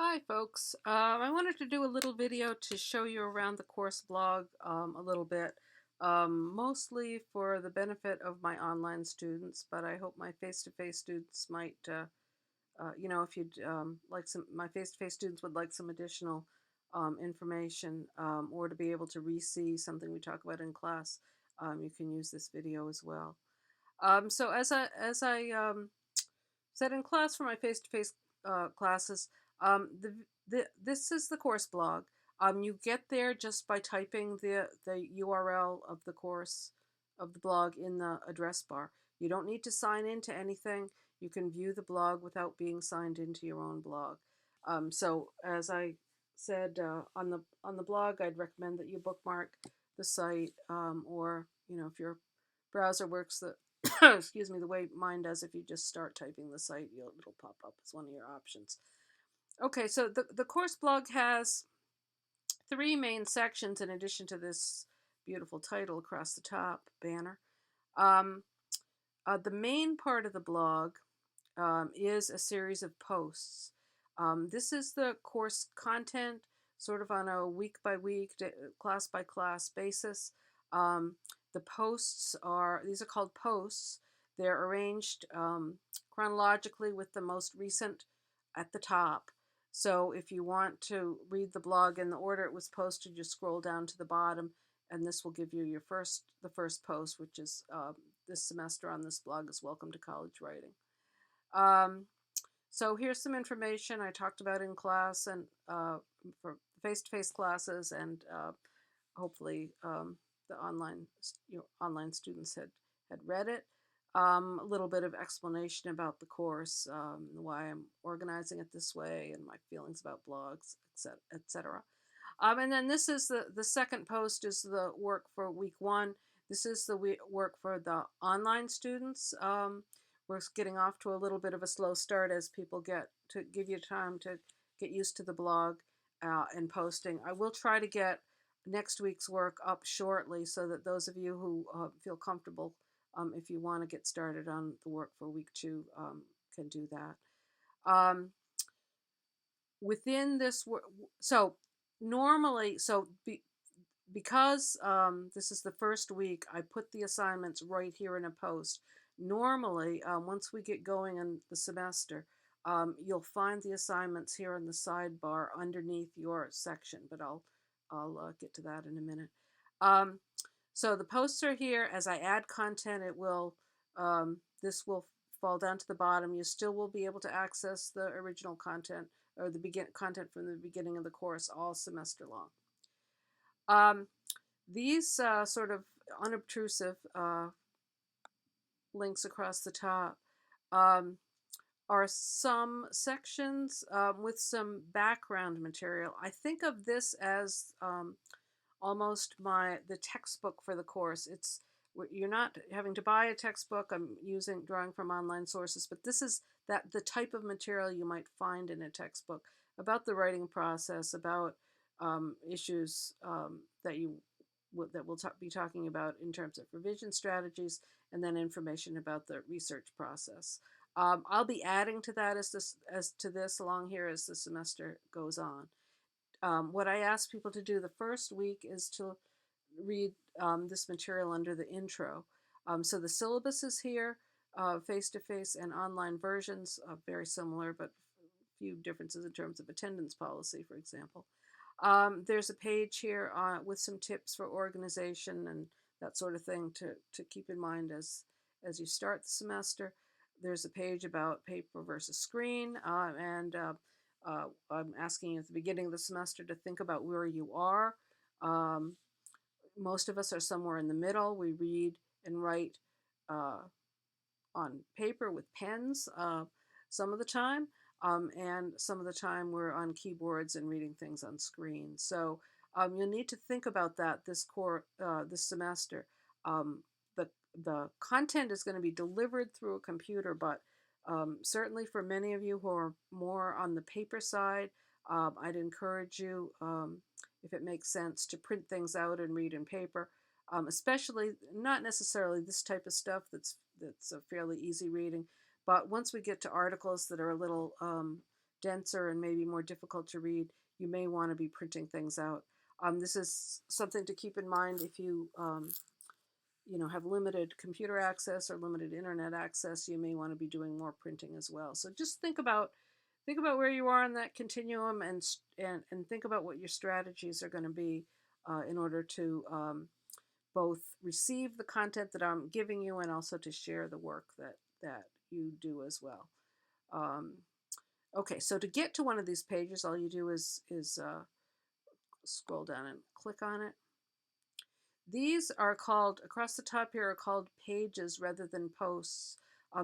Hi folks, I wanted to do a little video to show you around the course blog a little bit, mostly for the benefit of my online students, but I hope my face-to-face students might, if you'd like my face-to-face students would like some additional information or to be able to re-see something we talk about in class, you can use this video as well. So as I said in class for my face-to-face classes, this is the course blog. You get there just by typing the URL of the course of the blog in the address bar. You don't need to sign into anything. You can view the blog without being signed into your own blog. So as I said on the blog, I'd recommend that you bookmark the site, or if your browser works excuse me, the way mine does. If you just start typing the site, it'll pop up as one of your options. Okay, so the course blog has three main sections in addition to this beautiful title across the top banner. Um, the main part of the blog is a series of posts. This is the course content, sort of on a week by week, class by class basis. The posts these are called posts. They're arranged chronologically with the most recent at the top. So if you want to read the blog in the order it was posted, you scroll down to the bottom, and this will give you the first post, which is this semester on this blog is Welcome to College Writing. So here's some information I talked about in class and for face-to-face classes, and hopefully the online students had read it. A little bit of explanation about the course, why I'm organizing it this way, and my feelings about blogs, etc. And then this is the second post is the work for week one. This is the work for the online students. We're getting off to a little bit of a slow start as people give you time to get used to the blog and posting. I will try to get next week's work up shortly so that those of you who feel comfortable, if you want to get started on the work for week two, can do that. Within this work, so normally, because this is the first week, I put the assignments right here in a post. Normally, once we get going in the semester, you'll find the assignments here in the sidebar underneath your section, but I'll get to that in a minute. So the posts are here. As I add content, this will fall down to the bottom. You still will be able to access the original content or the content from the beginning of the course all semester long. These sort of unobtrusive links across the top um, are some sections with some background material. I think of this as almost the textbook for the course. You're not having to buy a textbook. I'm drawing from online sources, but this is the type of material you might find in a textbook about the writing process, about issues that we'll be talking about in terms of revision strategies, and then information about the research process. I'll be adding to that as to this along here as the semester goes on. What I ask people to do the first week is to read this material under the intro. So the syllabus is here, face-to-face and online versions, very similar, but a few differences in terms of attendance policy, for example. There's a page here with some tips for organization and that sort of thing to keep in mind as you start the semester. There's a page about paper versus screen, and I'm asking you at the beginning of the semester to think about where you are. Most of us are somewhere in the middle. We read and write uh, on paper with pens some of the time, and some of the time we're on keyboards and reading things on screens. So you'll need to think about that this semester. Um, the content is going to be delivered through a computer, but certainly for many of you who are more on the paper side, I'd encourage you, if it makes sense, to print things out and read in paper. Especially not necessarily this type of stuff that's a fairly easy reading, but once we get to articles that are a little denser and maybe more difficult to read, you may want to be printing things out. This is something to keep in mind if you have limited computer access or limited internet access. You may want to be doing more printing as well. So just think about where you are on that continuum, and think about what your strategies are going to be in order to both receive the content that I'm giving you and also to share the work that you do as well. Um, okay, so to get to one of these pages, all you do is scroll down and click on it. These are called, across the top here, are called pages rather than posts,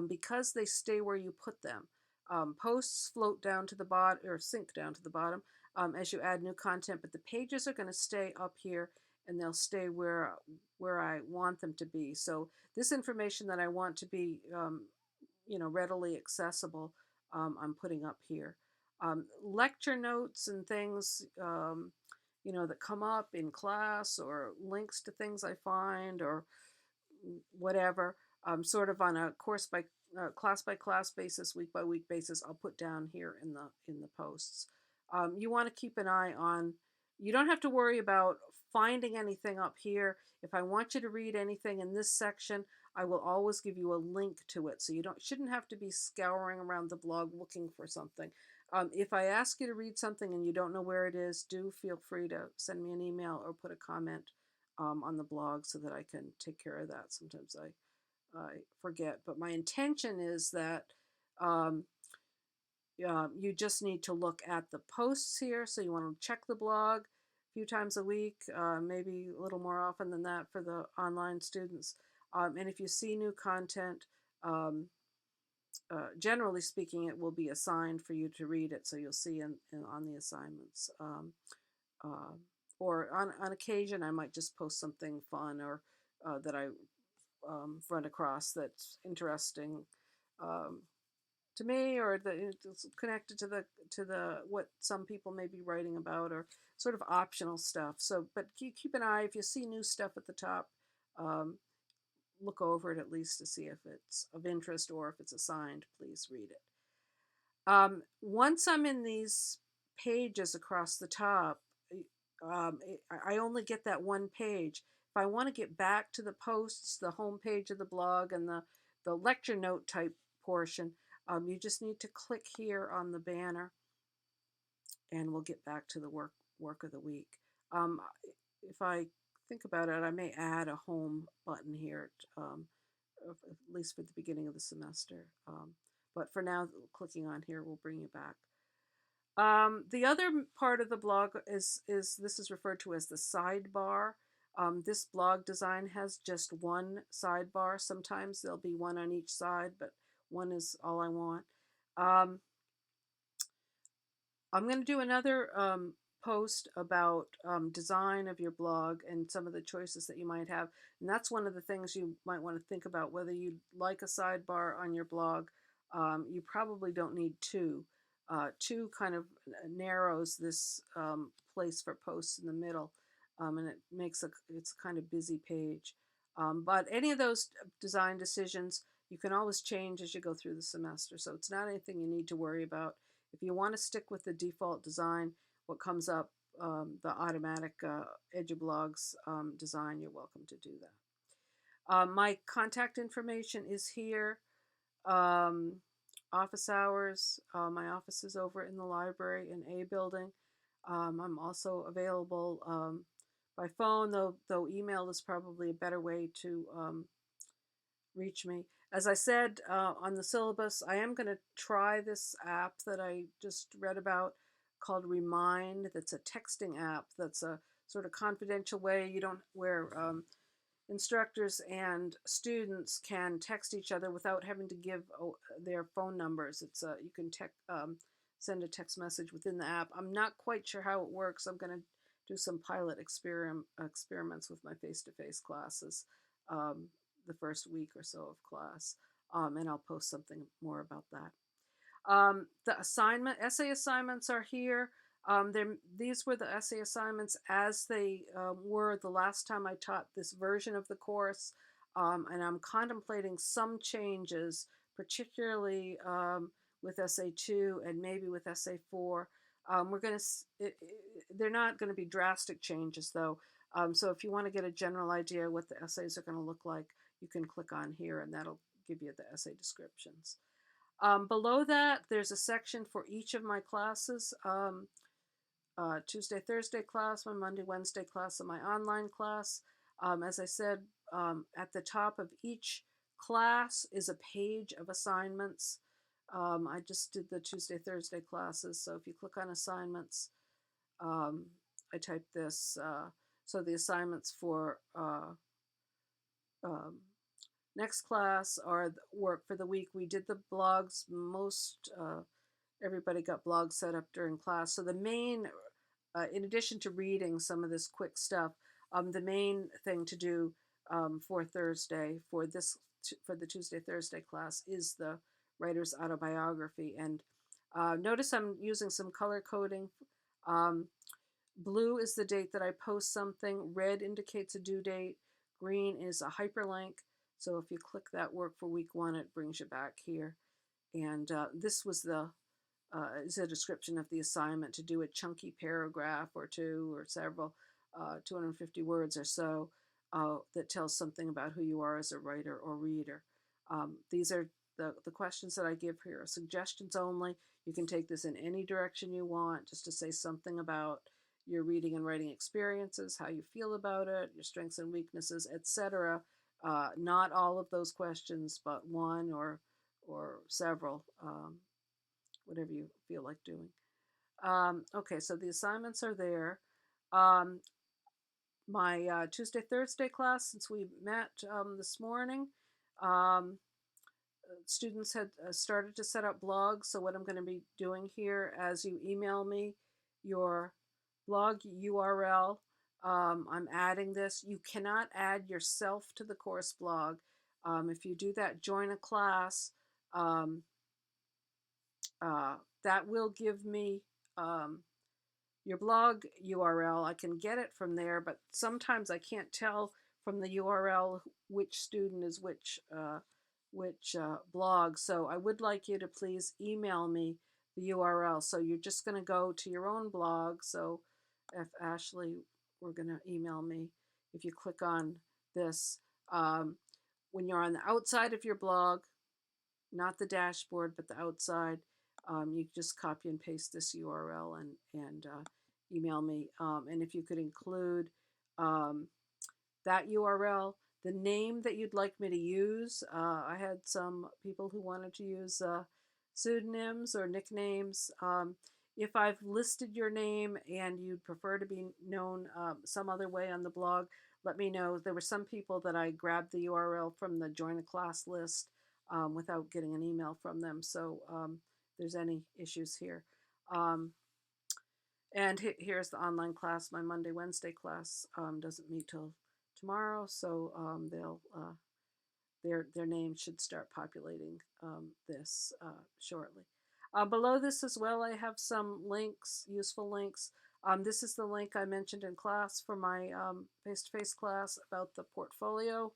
because they stay where you put them. Posts float down to the bottom or sink down to the bottom as you add new content, but the pages are going to stay up here and they'll stay where I want them to be. So this information that I want to be readily accessible, I'm putting up here. Lecture notes and things that come up in class, or links to things I find, or whatever, sort of on a course by class basis, week by week basis, I'll put down here in the posts. You want to keep an eye on. You don't have to worry about finding anything up here. If I want you to read anything in this section, I will always give you a link to it, so you shouldn't have to be scouring around the blog looking for something. If I ask you to read something and you don't know where it is, do feel free to send me an email or put a comment on the blog so that I can take care of that. Sometimes I forget, but my intention is that um, you just need to look at the posts here. So you want to check the blog a few times a week, maybe a little more often than that for the online students. And if you see new content, generally speaking, it will be assigned for you to read it, so you'll see on the assignments. Uh, or on occasion, I might just post something fun or that I run across that's interesting um, to me, or that it's connected to the what some people may be writing about, or sort of optional stuff. So, but keep an eye if you see new stuff at the top. Um, Look over it at least to see if it's of interest, or if it's assigned. Please read it. Once I'm in these pages across the top, I only get that one page. If I want to get back to the posts, the home page of the blog, and the lecture note type portion, you just need to click here on the banner, and we'll get back to the work of the week. Um, if I think about it, I may add a home button here, at least for the beginning of the semester. But for now, clicking on here will bring you back. The other part of the blog is this is referred to as the sidebar. This blog design has just one sidebar. Sometimes there'll be one on each side, but one is all I want. I'm going to do another post about design of your blog and some of the choices that you might have. And that's one of the things you might want to think about, whether you'd like a sidebar on your blog. You probably don't need two. Two kind of narrows this place for posts in the middle, and it's a kind of busy page. But any of those design decisions you can always change as you go through the semester, so it's not anything you need to worry about. If you want to stick with the default design, what comes up, the automatic EduBlogs design, you're welcome to do that. My contact information is here. Um, Office hours, my office is over in the library in A building. I'm also available by phone, though email is probably a better way to reach me. As I said on the syllabus, I am going to try this app that I just read about called Remind. That's a texting app that's a sort of confidential way where instructors and students can text each other without having to give their phone numbers. You can send a text message within the app. I'm not quite sure how it works. I'm going to do some pilot experiments with my face-to-face classes the first week or so of class, and I'll post something more about that. The essay assignments are here. These were the essay assignments as they were the last time I taught this version of the course, and I'm contemplating some changes, particularly with SA2 and maybe with SA4. We're going to, they're not going to be drastic changes though. So if you want to get a general idea what the essays are going to look like, you can click on here and that'll give you the essay descriptions. Below that, there's a section for each of my classes. Tuesday, Thursday class, my Monday, Wednesday class, and my online class. As I said, at the top of each class is a page of assignments. I just did the Tuesday, Thursday classes, so if you click on assignments, I typed this. So the assignments for um, next class are work for the week. We did the blogs. Everybody got blogs set up during class. So the main, in addition to reading some of this quick stuff, the main thing to do for Thursday for the Tuesday Thursday class is the writer's autobiography. And notice I'm using some color coding. Blue is the date that I post something. Red indicates a due date. Green is a hyperlink. So if you click that work for week 1, it brings you back here. And this was is a description of the assignment to do a chunky paragraph or two or several, 250 words or so, that tells something about who you are as a writer or reader. These are the questions that I give here are suggestions only. You can take this in any direction you want, just to say something about your reading and writing experiences, how you feel about it, your strengths and weaknesses, etc. Not all of those questions, but one or several, whatever you feel like doing. Okay, so the assignments are there. My Tuesday, Thursday class, since we met this morning, students had started to set up blogs. So what I'm going to be doing here, as you email me your blog URL, I'm adding this. You cannot add yourself to the course blog. If you do that, join a class. Um, that will give me your blog URL. I can get it from there, but sometimes I can't tell from the URL which student is which blog. So I would like you to please email me the URL. So you're just going to go to your own blog. So if Ashley were going to email me, if you click on this, when you're on the outside of your blog, not the dashboard, but the outside, you just copy and paste this URL and email me. And if you could include that URL, the name that you'd like me to use. I had some people who wanted to use pseudonyms or nicknames. If I've listed your name and you'd prefer to be known some other way on the blog, let me know. There were some people that I grabbed the URL from the join a class list without getting an email from them. So there's any issues here. And here's the online class. My Monday, Wednesday class doesn't meet till tomorrow, so their names should start populating this shortly. Below this as well, I have some links, useful links. This is the link I mentioned in class for my face-to-face class about the portfolio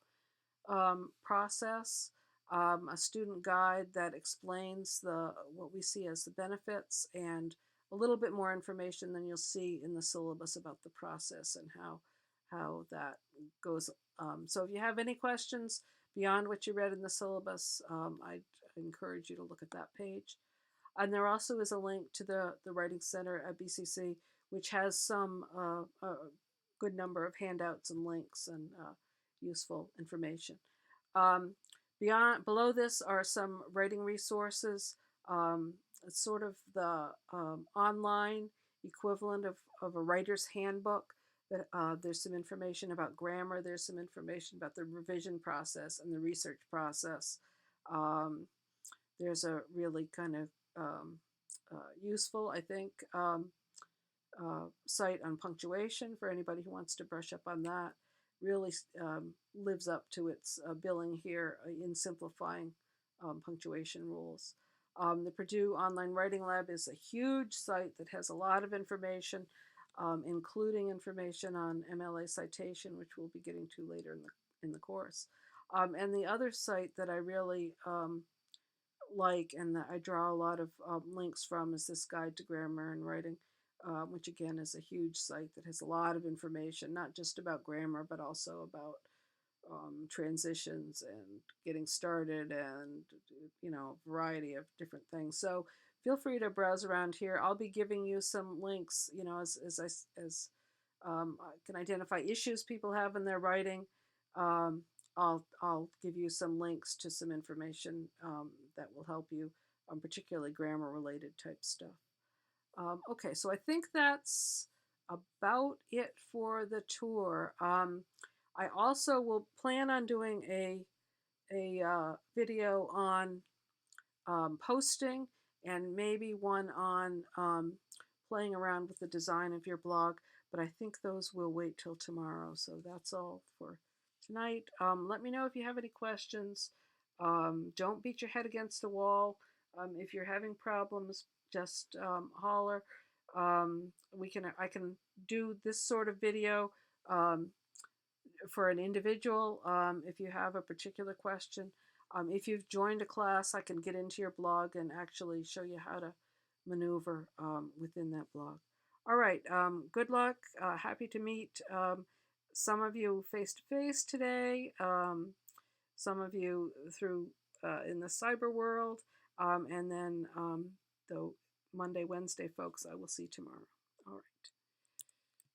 process. A student guide that explains what we see as the benefits and a little bit more information than you'll see in the syllabus about the process and how that goes. So if you have any questions beyond what you read in the syllabus, I encourage you to look at that page. And there also is a link to the Writing Center at BCC, which has some a good number of handouts and links and useful information. Below this are some writing resources. It's sort of the online equivalent of a writer's handbook. That there's some information about grammar. There's some information about the revision process and the research process. There's a really kind of useful, I think, site on punctuation for anybody who wants to brush up on that. Really lives up to its billing here in simplifying punctuation rules. The Purdue Online Writing Lab is a huge site that has a lot of information, including information on MLA citation, which we'll be getting to later in the course. And the other site that I really like and that I draw a lot of links from is this Guide to Grammar and Writing, which again is a huge site that has a lot of information, not just about grammar, but also about transitions and getting started and a variety of different things. So feel free to browse around here. I'll be giving you some links, as I can identify issues people have in their writing. Um, I'll give you some links to some information that will help you, particularly grammar related type stuff. Okay, so I think that's about it for the tour. I also will plan on doing a video on posting and maybe one on playing around with the design of your blog, but I think those will wait till tomorrow. So that's all for tonight. Let me know if you have any questions. Don't beat your head against the wall. If you're having problems, just holler. I can do this sort of video um, for an individual if you have a particular question. If you've joined a class, I can get into your blog and actually show you how to maneuver within that blog. All right, good luck. Happy to meet some of you face to face today, some of you through in the cyber world, and then the Monday, Wednesday folks I will see tomorrow. All right.